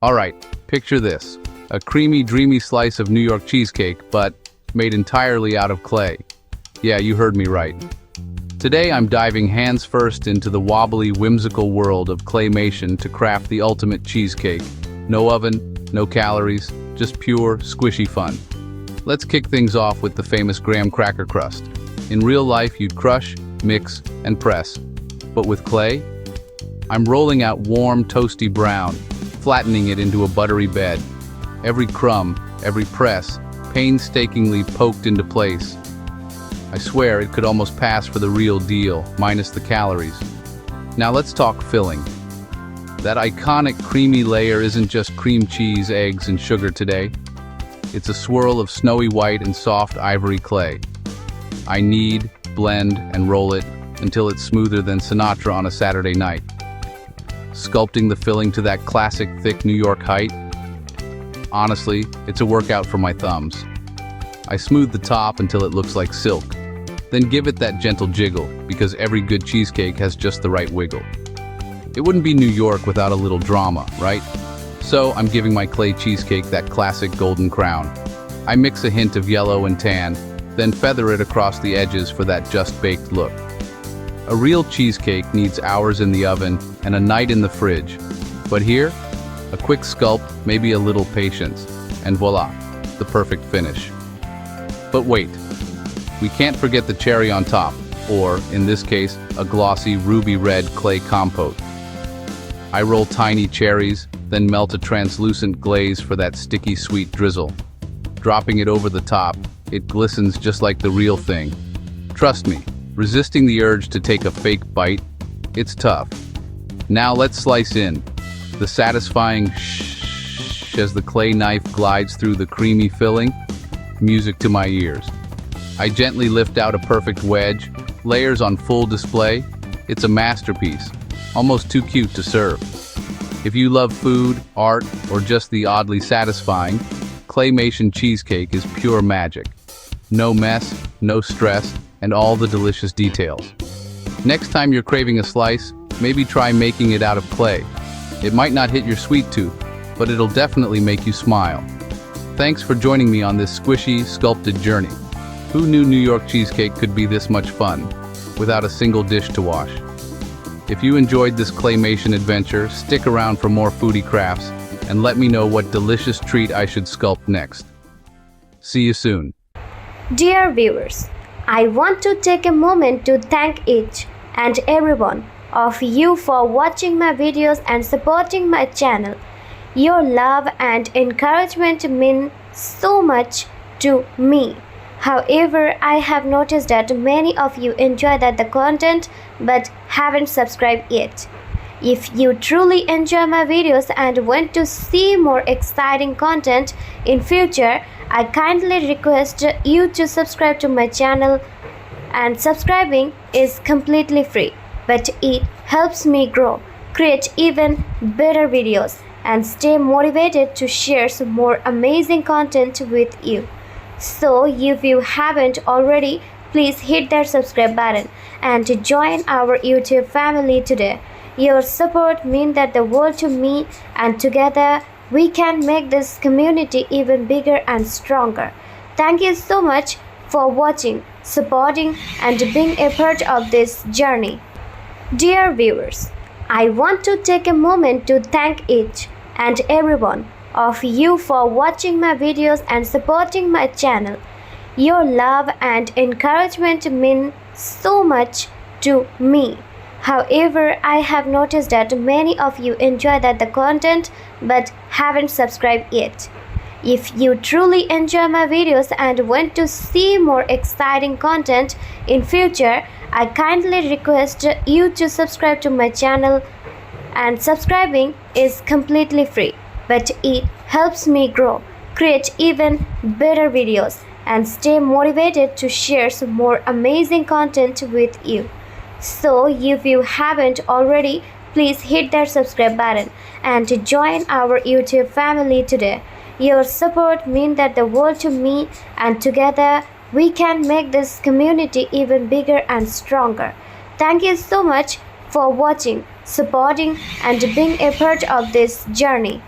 Alright, picture this. A creamy, dreamy slice of New York cheesecake, but made entirely out of clay. Yeah, you heard me right. Today I'm diving hands first into the wobbly, whimsical world of claymation to craft the ultimate cheesecake. No oven, no calories, just pure, squishy fun. Let's kick things off with the famous graham cracker crust. In real life, you'd crush, mix, and press. But with clay, I'm rolling out warm, toasty brown, flattening it into a buttery bed. Every crumb, every press, painstakingly poked into place. I swear it could almost pass for the real deal, minus the calories. Now let's talk filling. That iconic creamy layer isn't just cream cheese, eggs, and sugar today. It's a swirl of snowy white and soft ivory clay. I knead, blend, and roll it until it's smoother than Sinatra on a Saturday night. Sculpting the filling to that classic thick New York height? Honestly, it's a workout for my thumbs. I smooth the top until it looks like silk. Then give it that gentle jiggle, because every good cheesecake has just the right wiggle. It wouldn't be New York without a little drama, right? So I'm giving my clay cheesecake that classic golden crown. I mix a hint of yellow and tan, then feather it across the edges for that just-baked look. A real cheesecake needs hours in the oven and a night in the fridge. But here, a quick sculpt, maybe a little patience, and voila, the perfect finish. But wait, we can't forget the cherry on top, or, in this case, a glossy ruby red clay compote. I roll tiny cherries, then melt a translucent glaze for that sticky sweet drizzle. Dropping it over the top, it glistens just like the real thing. Trust me, resisting the urge to take a fake bite, it's tough. Now let's slice in. The satisfying shh as the clay knife glides through the creamy filling, music to my ears. I gently lift out a perfect wedge, layers on full display. It's a masterpiece, almost too cute to serve. If you love food, art, or just the oddly satisfying, claymation cheesecake is pure magic. No mess, no stress, and all the delicious details. Next time you're craving a slice, maybe try making it out of clay. It might not hit your sweet tooth, but it'll definitely make you smile. Thanks for joining me on this squishy, sculpted journey. Who knew New York cheesecake could be this much fun, without a single dish to wash? If you enjoyed this claymation adventure, stick around for more foodie crafts, and let me know what delicious treat I should sculpt next. See you soon. Dear viewers, I want to take a moment to thank each and every one of you for watching my videos and supporting my channel. Your love and encouragement mean so much to me. However, I have noticed that many of you enjoy the content but haven't subscribed yet. If you truly enjoy my videos and want to see more exciting content in future, I kindly request you to subscribe to my channel, and subscribing is completely free, but it helps me grow, create even better videos, and stay motivated to share some more amazing content with you. So if you haven't already, please hit that subscribe button and join our YouTube family today. Your support means the world to me, and together we can make this community even bigger and stronger. Thank you so much for watching, supporting, and being a part of this journey. Dear viewers, I want to take a moment to thank each and every one of you enjoy the content but haven't subscribed yet. If you truly enjoy my videos and want to see more exciting content in future, I kindly request you to subscribe to my channel, and subscribing is completely free, but it helps me grow, create even better videos, and stay motivated to share some more amazing content with you. So if you haven't already, please hit that subscribe button and join our YouTube family today. Your support means the world to me, and together we can make this community even bigger and stronger. Thank you so much for watching, supporting, and being a part of this journey. Dear viewers, I want to take a moment to thank each and every one of you for watching my videos and supporting my channel. Your love and encouragement mean so much to me. However, I have noticed that many of you enjoy the content but haven't subscribed yet. If you truly enjoy my videos and want to see more exciting content in future, I kindly request you to subscribe to my channel, and subscribing is completely free, but it helps me grow, create even better videos, and stay motivated to share some more amazing content with you. So if you haven't already, please hit that subscribe button and join our YouTube family today. Your support means the world to me, and together we can make this community even bigger and stronger. Thank you so much for watching, supporting, and being a part of this journey.